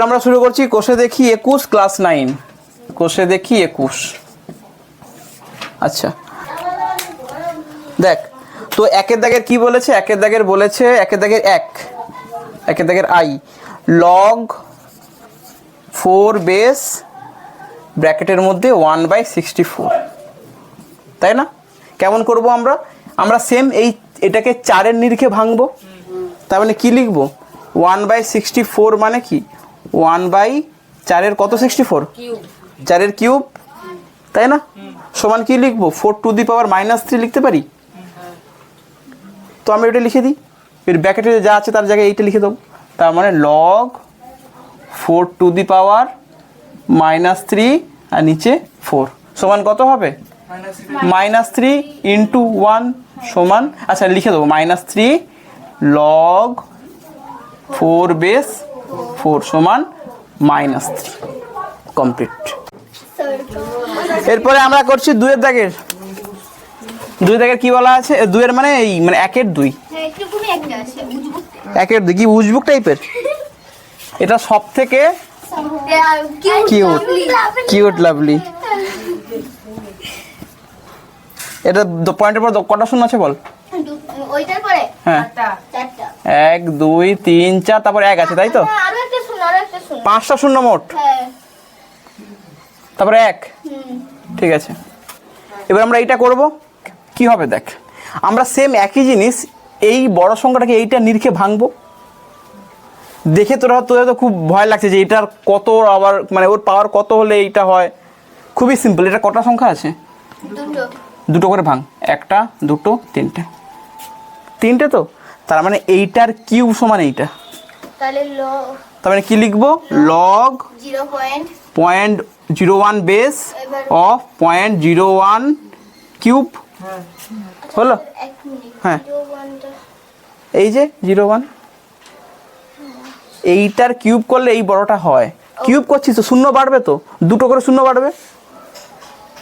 এবার আমরা শুরু করছি কোষে দেখি 21 ক্লাস 9। কোষে দেখি 21। আচ্ছা দেখ তো একের দাগের কি বলেছে, একের দাগের বলেছে একের দাগের একের দাগের আই লগ 4 বেস ব্র্যাকেটের মধ্যে 1/64, তাই না? কেমন করব আমরা? আমরা সেম এটাকে 4-এর নিরিখে ভাঙবো। তার মানে কি লিখবো? 1/64 মানে কি 1/4 কত 64 4-এর কিউব, তাই না? সমান কি লিখবো? 4 টু দি পাওয়ার -3 লিখতে পারি। তো আমি এটা লিখে দিই, এর ব্র্যাকেটে যা আছে তার জায়গায় এইটা লিখে দেবো। তার মানে লগ 4 টু দি পাওয়ার -3 আর নিচে 4 সমান কত হবে? -3 ইন্টু 1 সমান, আচ্ছা লিখে দেবো -3 লগ 4 বেস 4 সমান -3 কমপ্লিট। এরপরে আমরা করছি 2-এর দাগের। 2 দাগের কি বলা আছে? 2-এর মানে এই মানে 1-এর 2, 1-এর 2 কি উজবুক টাইপের? এটা সব থেকে কিউট লাভলি। এটা পয়েন্টের পর কটা শূন্য আছে বল? হ্যাঁ 1 2 3 4 তারপর 1 আছে, তাই তো? 5টা শূন্য মোট, তারপরে 1। ঠিক আছে, এবার আমরা এইটা করব। কি হবে দেখ, আমরা সেম একই জিনিস এই বড় সংখ্যাটাকে এইটা নিরিখে ভাঙবো। দেখে তোদের তো খুব ভয় লাগছে যে এটার কত আবার মানে ওর পাওয়ার কত হলে এইটা হয়। খুবই সিম্পল। এটা কটা সংখ্যা আছে? দুটো করে ভাঙ, 1টা 2টো 3টে, 3টে। তো তার মানে এইটার কিউব সমান এইটা। তার মানে কি লিখবো? লগ 0.01 বেস অফ 0.01 কিউব হলো। হ্যাঁ এই যে 0.1, এইটার কিউব করলে এই বড়টা হয়। কিউব করছিস তো শূন্য বাড়বে, তো দুটো করে শূন্য বাড়বে,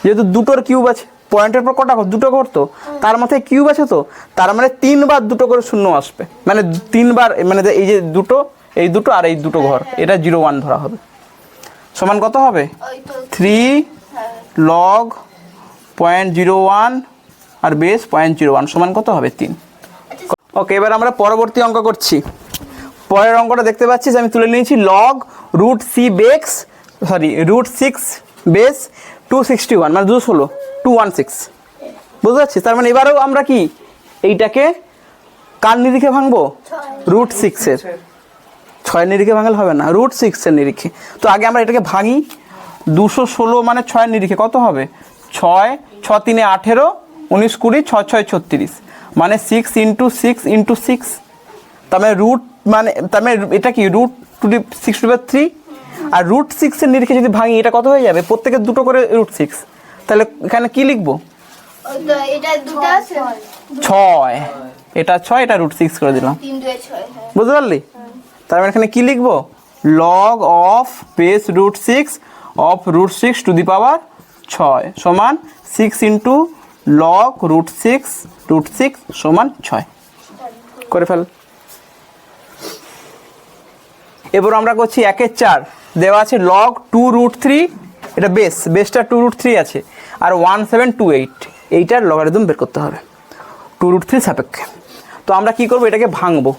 যেহেতু দুটোর কিউব আছে। পয়েন্টের পর কটা ঘর? দুটো ঘর, তো তার মাথায় কিউব আছে, তো তার মানে 3 বার দুটো করে শূন্য আসবে, মানে 3 বার, মানে এই যে দুটো, এই দুটো আর এই দুটো ঘর, এটা 0.1 ধরা হবে। সমান কত হবে? 3 লগ 0.01 আর বেস 0.01 সমান কত হবে? 3। ওকে, এবার আমরা পরবর্তী অঙ্ক করছি। পরের অঙ্কটা দেখতে পাচ্ছিস আমি তুলে নিয়েছি লগ √6 বেস 261 মানে 216 216, বুঝতে পারছিস? তার মানে এবারেও আমরা কি এইটাকে কার নিরিখে ভাঙবো? √6-এর। 6-এর নিরিখে ভাঙলে হবে না, √6-এর নিরিখে। তো আগে আমরা এটাকে ভাঙি। 216 মানে 6-এর নিরিখে কত হবে? 6 6 3 18 19 20 6 6 36 মানে 6 ইন্টু 6 ইন্টু 6। তার মানে এটা কি √6/3। আর √6-এর নিরিখে যদি ভাঙি এটা কত হয়ে যাবে? প্রত্যেকের দুটো করে √6। তাহলে এখানে কি লিখবো? 6, এটা 6, এটা √6 করে দিলাম, বুঝতে পারলি? তার মানে এখানে কি লিখবো? Log of base √6 of √6 to the power 6 সমান 6 ইন্টু লগ √6 সমান 6 করে ফেল। এবার আমরা করছি 1-এর 4 দেওয়া আছে লগ 2√3, এটা বেসটা 2√3 আছে, আর 1728 এইটার লগারিদম বের করতে হবে 2√3 সাপেক্ষে। তো আমরা কি করব? এটাকে ভাঙবো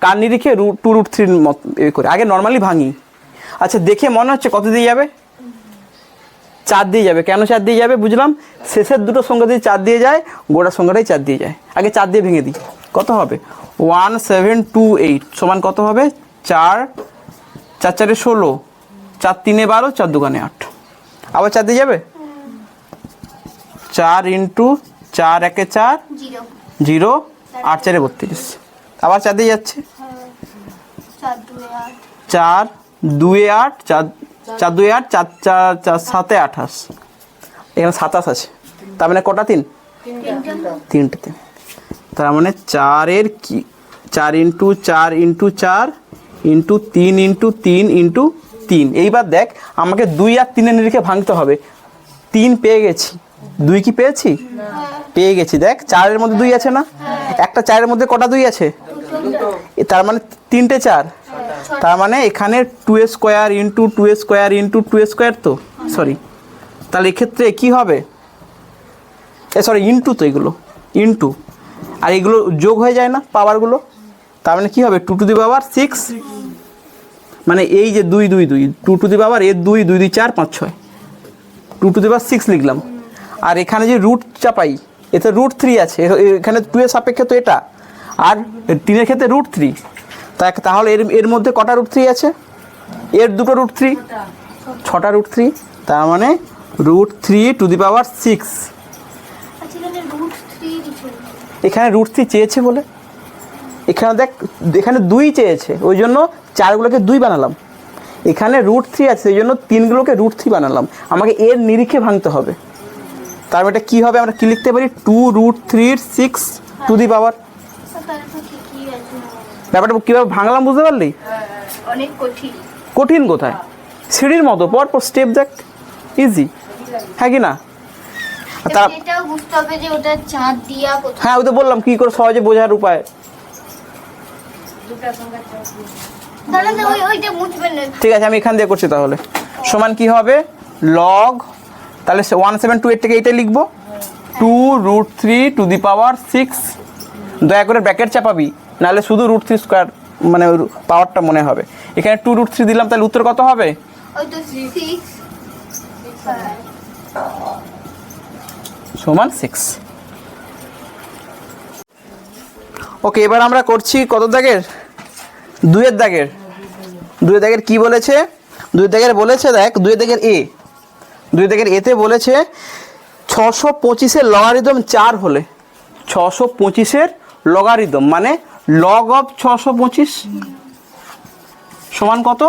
কার নিরিখে? 2√3 মত করে আগে নর্মালি ভাঙি। আচ্ছা দেখে মনে হচ্ছে কত দিয়ে যাবে? 4 দিয়ে যাবে। কেন 4 দিয়ে যাবে বুঝলাম, শেষের দুটো সংখ্যা দিয়ে 4 দিয়ে যায়, গোটা সংখ্যাটাই 4 দিয়ে যায়। আগে 4 দিয়ে ভেঙে দিই, কত হবে? 1728 সমান কত হবে? 4 4 4 16 4 3 12 4 2 8। আবার 4 দিয়ে যাবে, 4 ইন্টু 4 1 4 0 8 4 32। আবার 4 দিয়ে যাচ্ছে, 4 2 8 4 4 2 8 4 4 7 28, এখানে 27 আছে। তার মানে কটা 3? 3টে 3। তার মানে 4-এর কি 4 into 4 into 4 into 3 into 3 into 3। এইবার দেখ আমাকে 2 আর 3-এর নিরিখে ভাঙতে হবে। 3 পেয়ে গেছি, 2 কি পেয়েছি? পেয়ে গেছি। দেখ 4-এর মধ্যে 2 আছে না? একটা 4-এর মধ্যে কটা 2 আছে? তার মানে তিনটে 4, তার মানে এখানে 2a square into 2a square into 2a square, তো সরি, তাহলে এক্ষেত্রে কি হবে, সরি ইন্টু, তো এগুলো ইন্টু, আর এগুলো যোগ হয়ে যায় না পাওয়ারগুলো, তার মানে কী হবে 2 টু দি পাওয়ার 6, মানে এই যে 2 2 2 2 টু দি পাওয়ার এর 2 2 2 4 5 6, 2 টু দি পাওয়ার 6 লিখলাম। আর এখানে যে রুট চাপাই, এতে √3 আছে, এখানে 2 এর সাপেক্ষে তো এটা, আর 3 এর ক্ষেত্রে √3, তাহলে এর মধ্যে কটা √3 আছে, এর দুটো √3, 6টা √3, তার মানে √3 টু দি পাওয়ার 6। এখানে √3 চেয়েছে বলে, এখানে দেখ, এখানে 2 চেয়েছে, ওই জন্য 4গুলোকে 2 বানালাম, এখানে √3 আছে সেই জন্য 3গুলোকে √3 বানালাম, আমাকে এর নিরিখে ভাঙতে হবে। তার মানে এটা কী হবে, আমরা কী লিখতে পারি, 2√3 6 টু দি পাওয়ার। ব্যাপারটা কীভাবে ভাঙলাম বুঝতে পারলি? অনেক কঠিন। কঠিন কোথায়, সিঁড়ির মতো পরপর স্টেপ দেখ, ইজি, হ্যাঁ কি না? এটাও বুঝতে হবে যে ওটা চাঁদ দিয়া কোথায়। হ্যাঁ, ওই তো বললাম কী করে সহজে বোঝার উপায়। ঠিক আছে, আমি এখান দিয়ে করছি, তাহলে সমান কি হবে, লগ, তাহলে 172 থেকে এইটা লিখবো, 2√3 টু দি পাওয়ার 6, দয়া করে ব্র্যাকেট চাপাবি, নাহলে শুধু √3 স্কোয়ার মানে পাওয়ারটা মনে হবে। এখানে 2√3 দিলাম, তাহলে উত্তর কত হবে, সমান 6। ওকে, এবার আমরা করছি কত দাগের, 2 এর দাগের। 2 এর দাগের কি বলেছে, 2 এর দাগের বলেছে, দেখ 2 এর দাগের এ, 2 এর দাগের এতে বলেছে 625-এর লগারিদম 4 হলে, 625-এর লগারিদম মানে লগ অফ 625 সমান কত,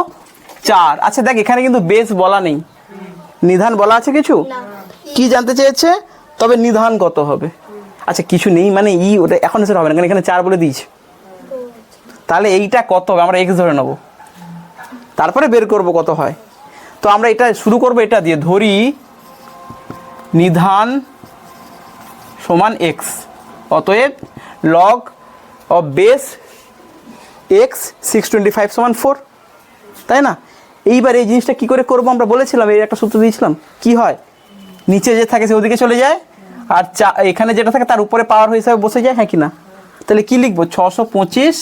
4। আচ্ছা দেখ, এখানে কিন্তু বেস বলা নেই, নিধান বলা আছে কিছু, কি জানতে চেয়েছে, তবে নিধান কত হবে। আচ্ছা কিছু নেই মানে ওটা এখন সেটা হবে না, কারণ এখানে 4 বলে দিয়েছে, তাহলে এইটা কত হবে, আমরা এক্স ধরে নেব, তারপরে বের করব কত হয়। তো আমরা এটা শুরু করব এটা দিয়ে, ধরি নিধান সমান এক্স, অতএব লগ অফ বেস এক্স 625 সমান 4, তাই না? এইবার এই জিনিসটা কি করে করব, আমরা বলেছিলাম এই একটা সূত্র দিয়েছিলাম, কি হয় নিচে যে থাকে সে ওদিকে চলে যায়, আর এখানে যেটা থাকে তার উপরে পাওয়ার হিসাবে বসে যায়, হ্যাঁ কি না? তাহলে কি লিখবো, 625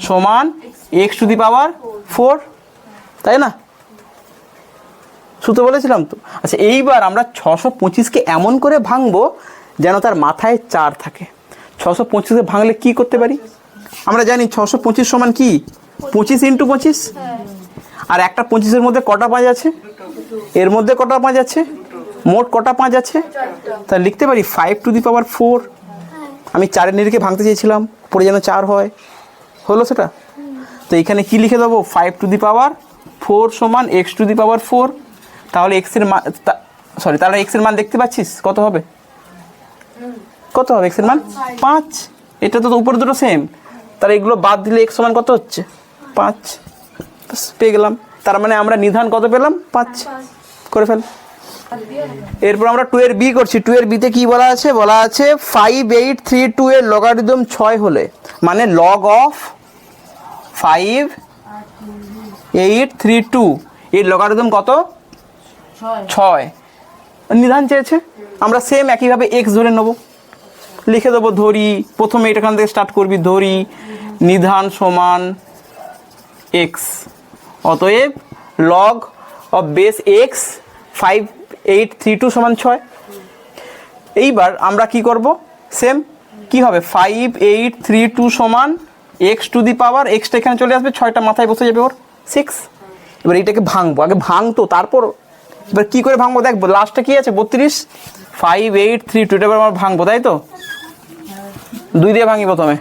সমান এক্স টু দি পাওয়ার 4, তাই না? সূত্র বলেছিলাম তো। আচ্ছা এইবার আমরা 625-কে এমন করে ভাঙবো যেন তার মাথায় 4 থাকে। 625-কে ভাঙলে কি করতে পারি, আমরা জানি 625 সমান কি 25 ইন্টু 25, আর একটা 25-এর মধ্যে কটা 5 আছে, এর মধ্যে কটা 5 আছে, মোট কটা 5 আছে, তাহলে লিখতে পারি 5 টু দি পাওয়ার 4। আমি 4-এর নিরিখে ভাঙতে চেয়েছিলাম, পরে যেন 4 হয়, হলো সেটা। তো এখানে কি লিখে দেবো, 5 টু দি পাওয়ার 4 সমান এক্স টু দি পাওয়ার 4, তাহলে এক্সের মান, সরি, তাহলে এক্সের মান দেখতে পাচ্ছিস কত হবে, কত হবে এক্সের মান 5, এটা তো উপরে দুটো সেম, তাহলে এগুলো বাদ দিলে এক্স সমান কত হচ্ছে 5, পেয়ে গেলাম। তার মানে আমরা নিধান কত পেলাম, 5 করে ফেল। এরপর আমরা 2 এর বি করছি। 2 এর বিতে কি বলা আছে, বলা আছে 5832 এর লগারিদম 6 হলে, মানে লগ অফ 5832 এর লগারিদম কত, 6। নিধান চেয়েছে, আমরা সেম একইভাবে এক্স ধরে নেব, লিখে দেবো, ধরি প্রথমে এখান থেকে স্টার্ট করবি, ধরি নিধান সমান এক্স, অতএব লগ অফ বেস এক্স 5832 সমান 6। এইবার আমরা কি করব, সেম কি হবে, 5832 সমান x two the power, extra এখানে চলে আসবে, 6টা মাথায় বসে যাবে ওর 6। এবার এইটাকে ভাঙবো, আগে ভাঙতো তারপর, এবার কী করে ভাঙবো, দেখবো লাস্টে কী আছে 32, 5832, এটা এবার আমরা ভাঙবো, তাই তো 2 দিয়ে ভাঙি প্রথমে,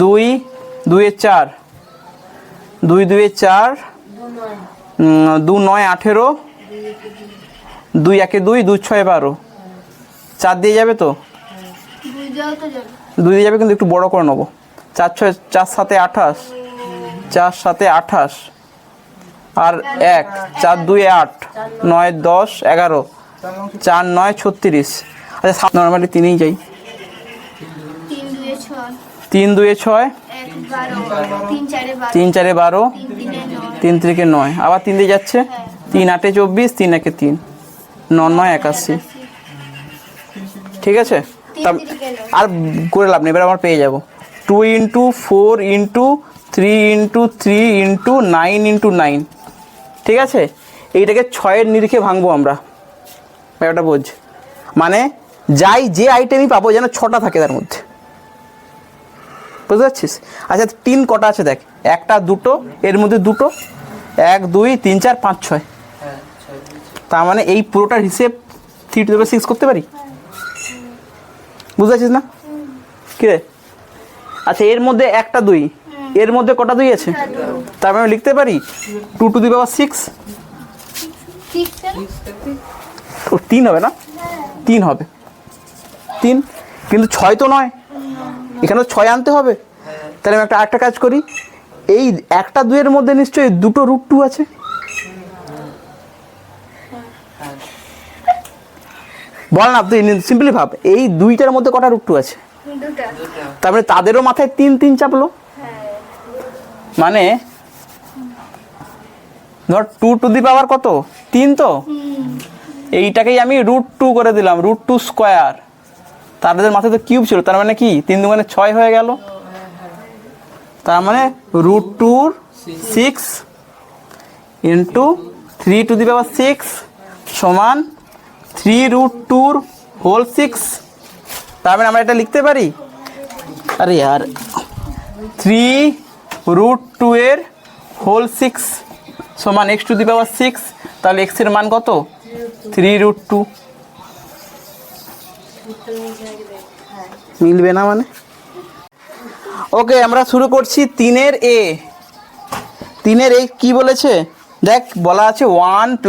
2 2 এ 4, 2 2 এ 4, 2 9 18, 2 1 এ 2, 2 6 12, 4 দিয়ে যাবে তো, 2 দিয়ে যাবে কিন্তু একটু বড় করে নেবো, 4 6 4 7 28, 4 7 28, আর 1 4 2 8, 9 10 11, 4 9 36। আচ্ছা নর্মালি 3এই যাই, 3 2 6, 1 12, 3 4 12, 3 4 12, 3 3 9, 3 3 9, আবার 3 দিয়ে যাচ্ছে, 3 8 24, 3 1 3, 9 9 81। ঠিক আছে, আর করে লাভ নেই, এবার আমার পেয়ে যাব 2 × 4 × 3 × 3 × 9 × 9। ঠিক আছে, এইটাকে 6-এর নিরিখে ভাঙবো আমরা, ব্যাপারটা বোঝ। মানে যাই যে আইটেমই পাবো যেন 6টা থাকে তার মধ্যে, বুঝতে পারছিস? আচ্ছা 3 কটা আছে দেখ, 1টা 2টো, এর মধ্যে 2টো, 1 2 3 4 5 6, তার মানে এই পুরোটার হিসেব 3⁶ করতে পারি, বুঝতে পারছিস না কি রে? আচ্ছা এর মধ্যে 1টা 2, এর মধ্যে কটা 2 আছে? তার মানে লিখতে পারি 2⁶। 3 হবে না? 3 হবে, 3, কিন্তু 6 তো নয়, এখানে 6 আনতে হবে। তাহলে আমি আরেকটা কাজ করি, এই 1টা 2 এর মধ্যে নিশ্চয়ই 2টো √2 আছে। বল না তুই, সিম্পলি ভাব, এই 2টার মধ্যে কটা √2 আছে? তার মানে তাদেরও মাথায় 3 3 চাপলো। মানে ধর 2⁻³ কত? 3 তো, এইটাকেই আমি √2 করে দিলাম, √2²। তাদের মাথায় তো কিউব ছিল, তার মানে কি 3 2 6 হয়ে গেল। তার মানে √2⁶ × 3⁶ সমান 3√2⁶। তার মানে আমরা এটা লিখতে পারি, আরে यार 3√2⁶ সমান x⁶। তাহলে x এর মান কত? 3√2। মিলবে না মানে? ওকে, আমরা শুরু করছি 3-এর এ। 3-এর এ কি বলেছে দেখ, বলা আছে 1 +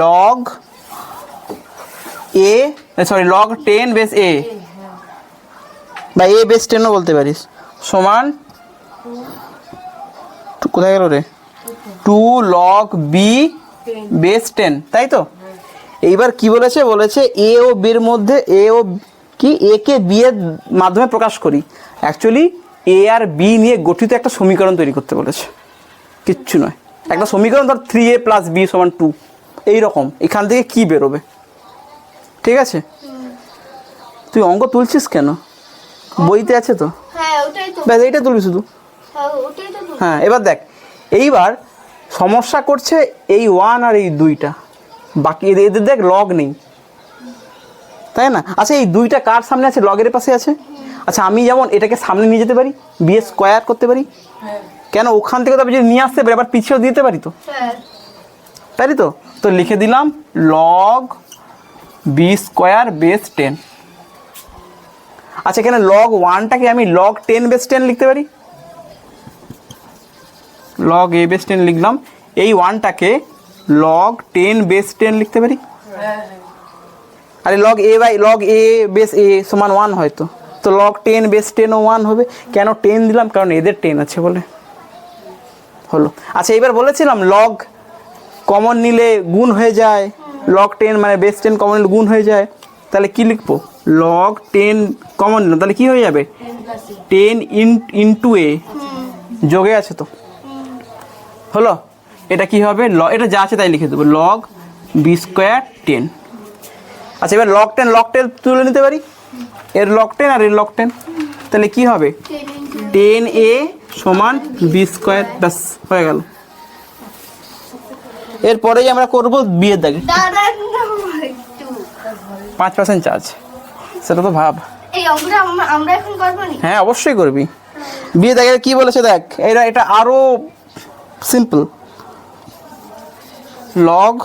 log a, sorry log 10 base a বা a বেস 10ও বলতে পারিস, সমান কোথায় গেল রে, 2 log b বেস 10, তাই তো? এইবার কি বলেছে, বলেছে a ও b এর মধ্যে, a ও কি a কে b এর মাধ্যমে প্রকাশ করি। অ্যাকচুয়ালি a আর b নিয়ে গঠিত একটা সমীকরণ তৈরি করতে বলেছে, কিচ্ছু নয়। একটা সমীকরণ ধর 3a + b = 2, এইরকম। এখান থেকে কি বেরোবে? ঠিক আছে, তুই অঙ্ক তুলছিস কেন? বইতে আছে তো, ব্যাস এইটা তুলবি শুধু। হ্যাঁ, এবার দেখ, এইবার সমস্যা করছে এই 1 আর এই 2টা, বাকি এদের দেখ লগ নেই, তাই না? আচ্ছা এই 2টা কার সামনে আছে? লগের পাশে আছে। আচ্ছা আমি যেমন এটাকে সামনে নিয়ে যেতে পারি, b² করতে পারি, কেন? ওখান থেকে তো আমি যদি নিয়ে আসতে পারি, আবার পিছিয়েও দিতে পারি তো, তাই তো? তো লিখে দিলাম log b² বেস 10। আচ্ছা এখানে log 1টাকে আমি log 10 বেস 10 লিখতে পারি, log a বেস 10 লিখলাম। এই 1টাকে log 10 বেস 10 লিখতে পারি। আরে log a বেস a সমান 1 হয়তো, তো log 10 বেস 10 ও 1 হবে। কেন 10 দিলাম? কারণ এদের 10 আছে বলে। হলো। আচ্ছা এবার বলেছিলাম log কমন নিলে গুণ হয়ে যায়, log 10 মানে বেস 10 কমন নিলে গুণ হয়ে যায়। তাহলে কি লিখবো? log 10 কমন নিলাম, তাহলে কি হয়ে যাবে? 10 × a, যোগে আছে তো, হলো। এটা কি হবে? এটা যা আছে তাই লিখে দেবো, log b² 10। আচ্ছা এবার log 10 তুলে নিতে পারি, এর log 10 আর এর log 10, তাহলে কি হবে? 10a = b², ব্যাস হয়ে গেল। এরপরেই আমরা করব b এর দাগে 5% চার্জ, সেটা তো ভাব। এই অঙ্কটা আমরা এখন করব না? হ্যাঁ অবশ্যই করবি। b এর দাগে কি বলেছে দেখ, এটা আরো সিম্পল। log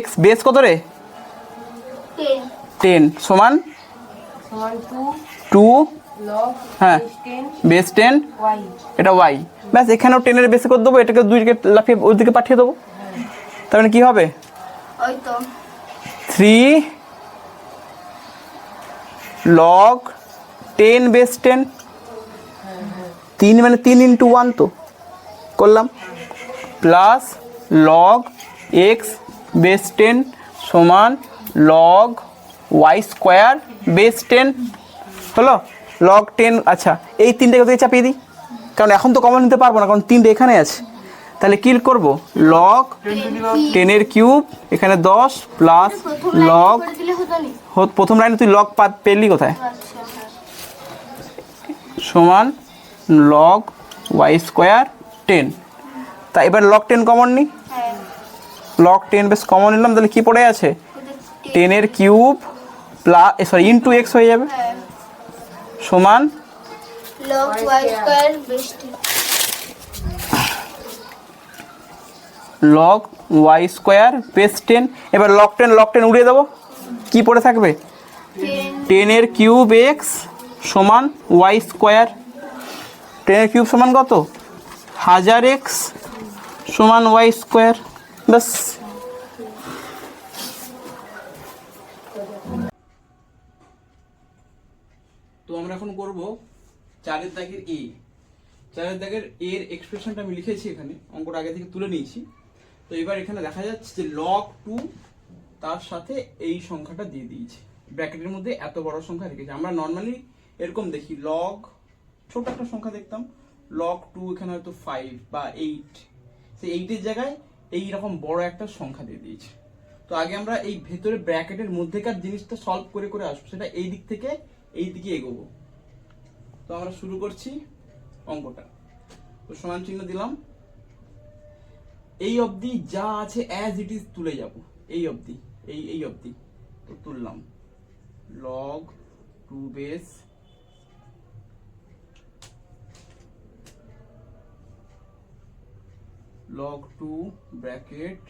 x বেস কত রে? 10 সমান 2 log হ্যাঁ বেস 10 y, এটা y, ব্যাস এখানেও 10 এর বেসে করে দেবো, এটাকে 2 দিকে লাফিয়ে ওইদিকে পাঠিয়ে দেবো। তার মানে কি হবে? ওই তো 3 log 10 বেস 10, 3 মানে 3 × 1 তো করলাম, প্লাস log x বেস 10 সমান log y² বেস 10। হলো লগ 10। আচ্ছা এই তিনটে কোথায় চাপিয়ে দিই, কারণ এখন তো কমন নিতে পারবো না, কারণ তিনটে এখানে আছে। তাহলে কি করব, লগ 10 এর কিউব এখানে 10 প্লাস প্রথম লগ, লাইন করে দিলে হতো নি? প্রথম লাইনে তুই লগ পেলি কোথায়, আচ্ছা সমান লগ ওয়াই স্কোয়ার 10। তা এবার লগ 10 কমন নিই, হ্যাঁ লগ 10 বেশ কমন নিলাম, তাহলে কি পড়ে আছে 10 এর cube plus sorry into x হয়ে যাবে, হ্যাঁ সমান log y square base 10। Log y square base 10। এবার লগ 10 উড়িয়ে দেবো, কি পড়ে থাকবে 10 এর কিউব এক্স সমান ওয়াই স্কোয়ার। 10 এর কিউব সমান কত 1000 এক্স সমান ওয়াই স্কোয়ার, ব্যাস। তো আমরা এখন করব 4 দাগের এ। 4 দাগের এর এক্সপ্রেশনটা আমি লিখেছি এখানে, অঙ্কটা আগে থেকে তুলে নিয়েছি। তো এবার এখানে দেখা যাচ্ছে যে লগ 2 তার সাথে এই সংখ্যাটা দিয়ে দিয়েছে, ব্র্যাকেটের মধ্যে এত বড় সংখ্যা রেখেছে। আমরা নর্মালি এরকম দেখি, লগ ছোট একটা সংখ্যা দেখতাম, লগ 2 এখানে হয়তো 5 বা 8, সেই 8 এর জায়গায় এই রকম বড় একটা সংখ্যা দিয়ে দিয়েছে। তো আগে আমরা এই ভেতরে ব্র্যাকেটের মধ্যেকার জিনিসটা সলভ করে করে আসবো, সেটা এই দিক থেকে এই দিকে এগোবো। তো আমরা শুরু করছি অঙ্কটা। তো সমান চিহ্ন দিলাম, এই অবধি যা আছে অ্যাজ ইট ইজ তুলে যাব, এই অবধি এই অবধি তো তুললাম। Log 2 base log 2 bracket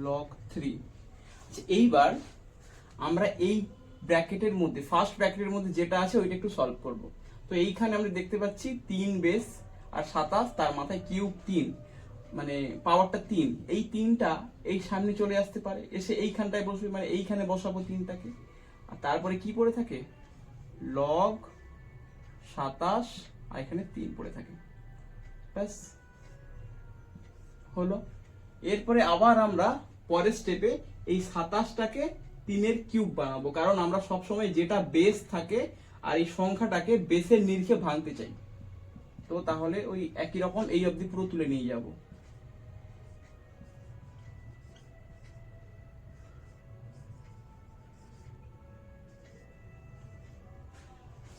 log 3। এইবার আমরা এই ব্র্যাকেটের মধ্যে ফার্স্ট ব্র্যাকেটের মধ্যে যেটা আছে ওইটা একটু সলভ করব। তো এইখানে আমরা দেখতে পাচ্ছি 3 বেস আর 27, তার মাথায় কিউব 3, মানে পাওয়ারটা 3। এই 3টা এই সামনে চলে আসতে পারে, এসে এইখানটায় বসবে, মানে এইখানে বসাবো 3টাকে। আর তারপরে কি পড়ে থাকে লগ 27 আর এখানে 3 পড়ে থাকে, ব্যাস হলো। এরপরে আবার আমরা পরের স্টেপে এই 27টাকে 3 এর কিউব বানাবো, কারণ আমরা সবসময় যেটা বেস থাকে আর এই সংখ্যাটাকে বেসের নিরিখে ভাঙতে চাই। তো তাহলে ওই একই রকম এই অবধি পুরো তুলে নিয়ে যাব।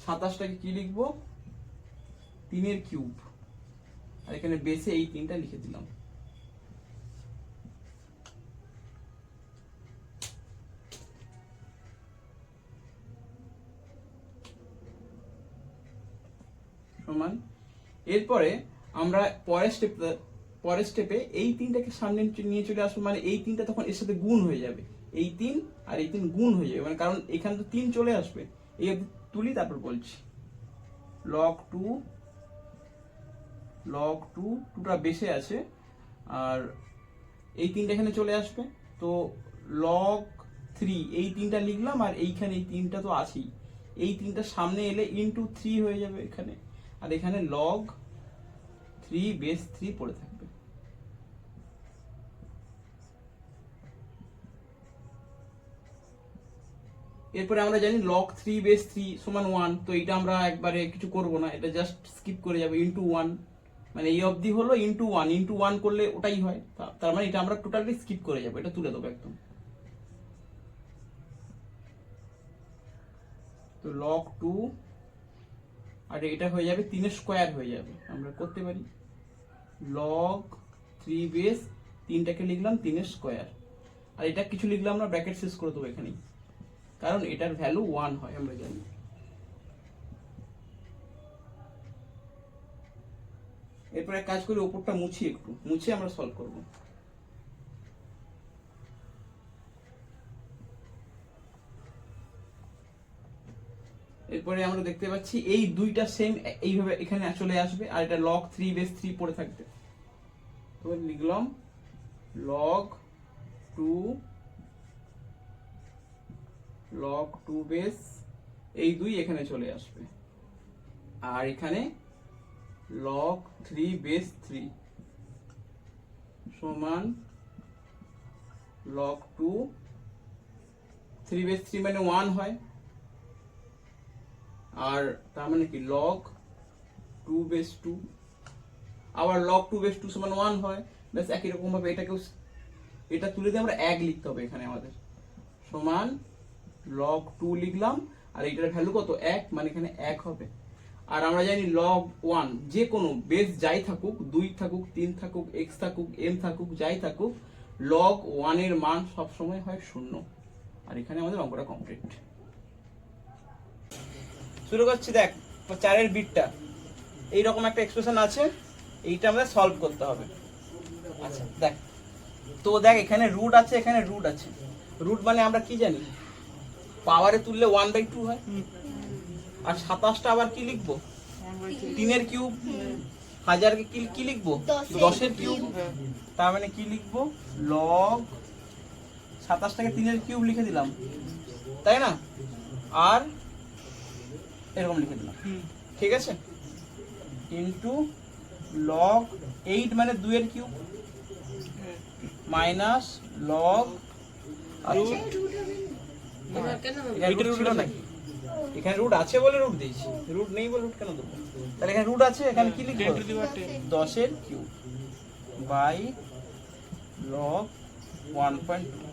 সাতাশটাকে কি লিখবো 3 এর কিউব, আর এখানে বেসে এই 3টা লিখে দিলাম। সমান। এরপরে আমরা পরের স্টেপে এই 3টাকে সামনে নিয়ে চলে আসবো, মানে এই 3টা তখন এর সাথে গুণ হয়ে যাবে, এই 3 আর এই 3 গুণ হয়ে যাবে, মানে কারণ এখানে তো 3 চলে আসবে। এই তুলি তারপর বলছি। লগ 2টা বেসে আছে, আর এই 3টা এখানে চলে আসবে। তো লগ 3 এই 3টা লিখলাম, আর এইখানে এই 3টা তো আছেই, এই 3টা সামনে এলে ইনটু 3 হয়ে যাবে এখানে, আর এখানে লগ 3 বেস 3 পড়ে থাকবে। এরপরে আমরা জানি log 3 বেস 3 সমান 1, তো এটা আমরা একবারে কিছু করব না, এটা জাস্ট স্কিপ করে যাব, ইনটু 1, মানে এই অবধি হলো ইনটু 1 করলে ওটাই হয়, তার মানে এটা আমরা টোটালি স্কিপ করে যাব, এটা তুলে দেবো একদম। তো log 2 আর এটা হয়ে যাবে 3 এর স্কয়ার হয়ে যাবে, আমরা করতে পারি log 3 বেস 3টাকে লিখলাম 3 এর স্কয়ার, আর এটা কিছু লিখলাম না, ব্র্যাকেট শেষ করে দেবো এখানেই, কারণ এটার ভ্যালু 1 হয় আমরা জানি। এরপর এক কাজ করি, উপরটা মুছি, একটু মুছে আমরা সলভ করব। এরপরে আমরা দেখতে পাচ্ছি এই দুইটা সেম এইভাবে এখানে চলে আসবে, আর এটা log 3 বেস 3 পড়ে থাকবে। তো লিখলাম log 2 বেস এই দুই এখানে চলে আসবে, আর এখানে log 3 বেস 3 সমান log 2 3 বেস 3 মানে 1 হয়, আর তার মানে কি log 2 বেস 2, আবার log 2 বেস 2 সমান 1 হয়। ব্যাস একই রকম ভাবে এটাকেও, এটা তুলে দিয়ে আমরা 1 লিখতে হবে এখানে আমাদের, সমান log 2 লিখলাম, আর এইটার ভ্যালু কত 1, মানে এখানে 1 হবে। আর আমরা জানি log 1 যে কোনো বেস যাই থাকুক, 2 থাকুক, 3 থাকুক, x থাকুক, m থাকুক, যাই থাকুক, log 1 এর মান সব সময় হয় 0। আর এখানে আমাদের অঙ্কটা কমপ্লিট। শুরু করছি, দেখ 4 এর বিটটা এইরকম একটা এক্সপ্রেশন আছে, এইটা আমাদের সলভ করতে হবে। আচ্ছা দেখ, তো দেখ এখানে রুট আছে, এখানে রুট আছে। রুট মানে আমরা কি জানি, পাওয়ারে তুললে 1/2 হয়। আর 27টা আবার কি লিখবো, 3 এর কিউব। 1000 কে কি লিখবো, 10 এর কিউব। তার মানে কি লিখবো, log 27টাকে 3 এর কিউব লিখে দিলাম, তাই না? আর এরকম লিখে দিলাম, ঠিক আছে, ইনটু log 8 মানে 2 এর কিউব, মাইনাস log, এখানে রুট ছিল নাকি, এখানে রুট আছে বলে রুট দিয়েছি, রুট নেই বলে রুট কেন দেবো? তাহলে এখানে রুট আছে, এখানে কি লিখবো, 10 এর কিউব বাই log 1.2।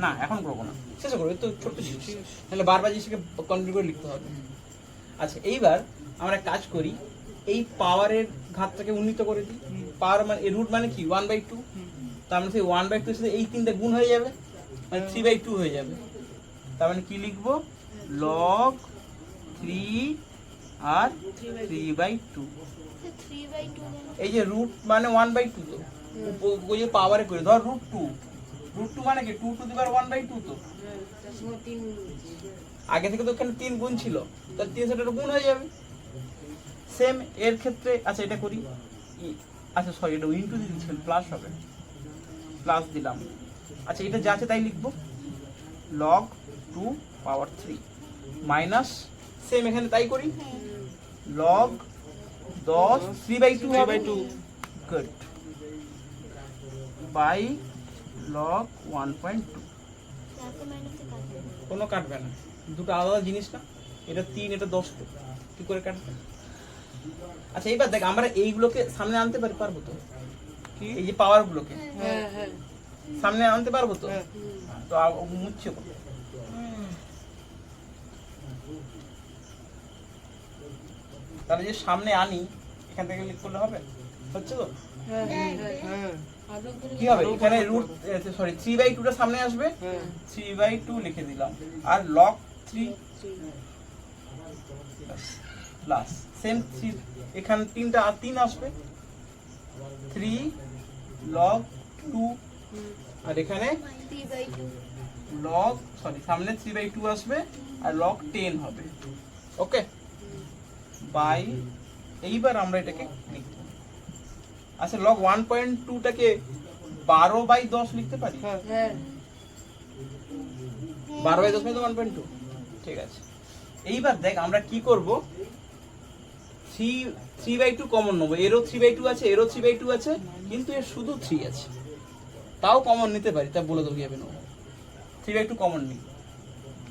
না এখন করবো না, শেষ করবো, তো ছোট জিনিস, তাহলে বারবার জিনিসটাকে কন্টিনিউ করে লিখতে হবে। আচ্ছা এইবার আমরা কাজ করি, এই পাওয়ারের ঘাতটাকে উন্নীত করে দিই। পাওয়ার মানে রুট মানে কি 1/2, তার মানে সেই 1/2 এর সাথে এই তিনটা গুণ হয়ে যাবে, মানে 3/2 হয়ে যাবে। তার মানে কি লিখবো, log 3 আর 3/2। এই যে রুট মানে 1/2, তো ওই যে পাওয়ারে করে ধর রুট 2, রুট 2 মানে কি 2 টু দি পাওয়ার 1/2, তো আগে থেকে তো এখানে 3 গুণ ছিল, তাহলে 3 সাথে গুণ হয়ে যাবে। সেম এর ক্ষেত্রে, আচ্ছা এটা করি, আচ্ছা সরি এটা ইনটু দিয়েছিলাম, প্লাস হবে, প্লাস দিলাম। আচ্ছা এটা যা আছে তাই লিখবো, log 2 পাওয়ার 3 মাইনাস, সেম এখানে তাই করি, log 10 3/2 হবে, গুড, বাই log 1.2। কোনো কাটবে না, দুটো আলাদা জিনিস না, এটা 3 এটা 10, তো কি করে কাটবে? আচ্ছা এইবার দেখ আমরা এইগুলোকে সামনে আনতে পারবো তো, এই যে পাওয়ার গুলোকে সামনে আনতে পারবো তো, তো মুছছে কত, তাহলে যে সামনে আনি এখান থেকে লিখ করলে হবে, হচ্ছে তো? কি হবে এখানে রুট, সরি 3/2টা সামনে আসবে, 3/2 লিখে দিলাম, আর log 3 প্লাস সেম 3, এখানে 3টা আর 3 আসবে, 3 log 2, আর এখানে log, সরি সামনে 3/2 আসবে আর log 10 হবে, ওকে, বাই, এইবার আমরা এটাকে লিখব। আচ্ছা log 1.2টাকে 12/10 লিখতে পারি, 12/10 মানে তো 1.2, ঠিক আছে। এইবার দেখ আমরা কি করব, 3/2 কমন নেবো, এরও 3/2 আছে, এরও 3/2 আছে, কিন্তু এর শুধু 3 আছে, তাও কমন নিতে পারি, তা বলে দেবো কিভাবে নেবো। 3/2 কমন নিই,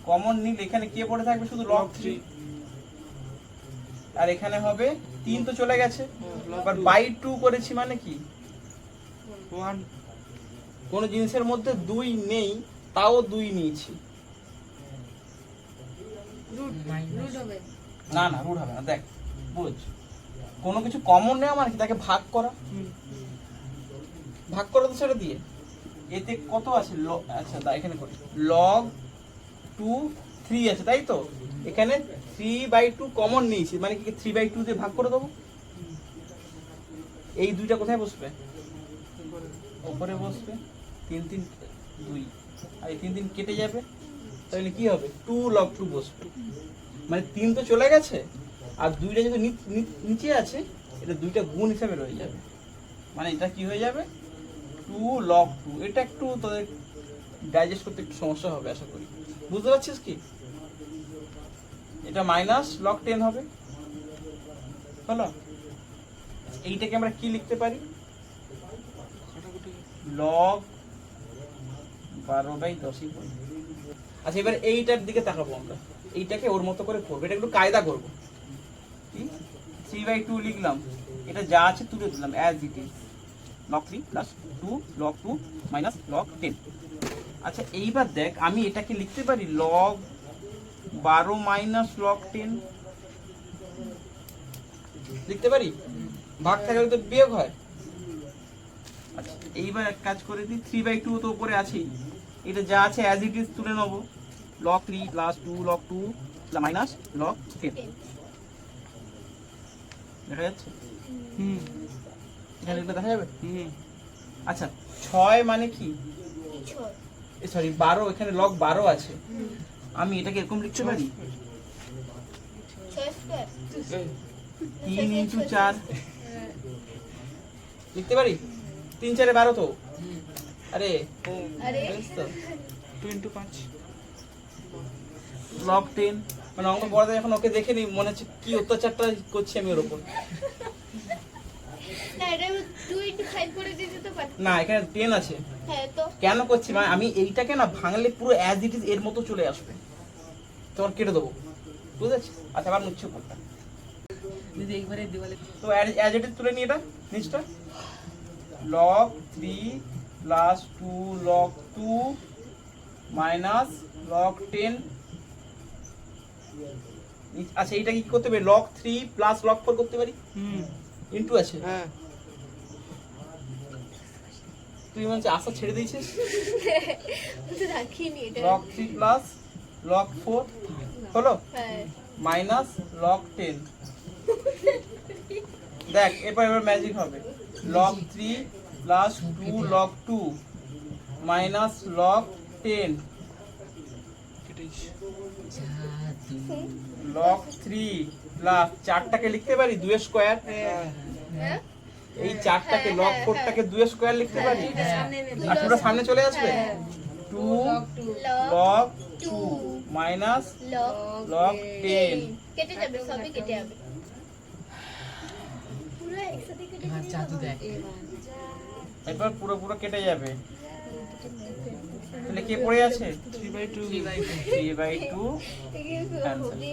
কমন নিলে এখানে কে পড়ে থাকবে, শুধু log 3, আর এখানে হবে 3 তো চলে গেছে, এবার বাই 2 করেছি মানে কি 1, কোন জিনিসের মধ্যে 2 নেই তাও 2 নিয়েছি, না না রুট হবে না। দেখ বুঝ, কোনো কিছু কমন নেওয়া মানে কি তাকে ভাগ করা, ভাগ করা তো সেটা দিয়ে, এতে কত আছে, আচ্ছা এখানে করি, log 2 3 আছে তাই তো, এখানে 3/2 কমন নিয়েছি, মানে কি 3/2 দিয়ে ভাগ করে দেবো, এই দুইটা কোথায় বসবে, উপরে বসবে, 3 3 2, আর এই 3 3 কেটে যাবে, তাহলে কি হবে 2 log 2 বসবে, মানে 3 তো চলে গেছে, আর 2টা যেহেতু নিচে আছে, এটা 2টা গুণ হিসাবে রয়ে যাবে, মানে এটা কি হয়ে যাবে 2 log 2। এটা একটু তোদের ডাইজেস্ট করতে একটু সমস্যা হবে আশা করি, বুঝতে পারছিস কি? এটা মাইনাস log 10 হবে, হলো? এইটাকে আমরা কি লিখতে পারি, log 12/10। আচ্ছা এবার এইটার দিকে তাকাবো আমরা, এইটাকে ওর মতো করে করবো, এটা একটু কায়দা করবো। কি 3/2 লিখলাম, এটা যা আছে তুলে দিলাম as it is, log 3 plus 2 log 2 minus log 10। আচ্ছা এইবার দেখ আমি এটাকে লিখতে পারি log 12 মাইনাস log 10 লিখতে পারি, ভাগ থাকলে তো বিয়োগ হয়। আচ্ছা এইবার এক কাজ করে দিই, 3/2 তো উপরে আছেই, এটা যা আছে অ্যাজ ইট ইজ তুলে নেবো, log 3 plus 2 log 2 minus log 10। দেখা যাচ্ছে? এখানে লিখলে দেখা যাবে? আচ্ছা 6 মানে কি, সরি 12, এখানে log 12 আছে, আমি এটাকে এরকম লিখতে পারি 3 ইন্টু 4 লিখতে পারি, 3 4 12 তো, আরে বেশ তো, 2 ইন্টু 5 log 10। মানে অঙ্ক পড়াতে এখন ওকে দেখে নি মনে হচ্ছে কি অত্যাচারটা করছি আমি ওর উপর। না এখানে 10 আছে, কেন করছি মানে আমি এইটাকে না ভাঙলে পুরো অ্যাজ ইট ইজ এর মতো চলে আসবে, তোমার কেটে দেবো, বুঝেছি? আচ্ছা আবার মুছছে উপরটা, তো অ্যাজ ইট ইজ তুলে নিয়ে এটা নিচটা, log 3 plus 2 log 2 minus log 10। আচ্ছা এইটা কি করতে পারি, log 3 প্লাস log 4 করতে পারি, ইনটু আছে। হ্যাঁ তুই মানে আশা ছেড়ে দিয়েছিস, log 3 প্লাস log 4 হলো মাইনাস log 10। দেখ এবার ম্যাজিক হবে, log 3 plus 2 log 2 minus log 10 log 3 plus 4টাকে লিখতে পারি 2 এর স্কয়ার, এই 4টাকে log 4টাকে 2 এর স্কয়ার লিখতে পারি, আর পুরো সামনে চলে আসবে 2 log 2 মাইনাস log 10 কেটে যাবে, সবই কেটে যাবে, পুরো একসাথে কেটে যাবে। এবার পুরো পুরো কেটে যাবে, তাহলে কে পড়ে আছে 3/2 3/2 হবে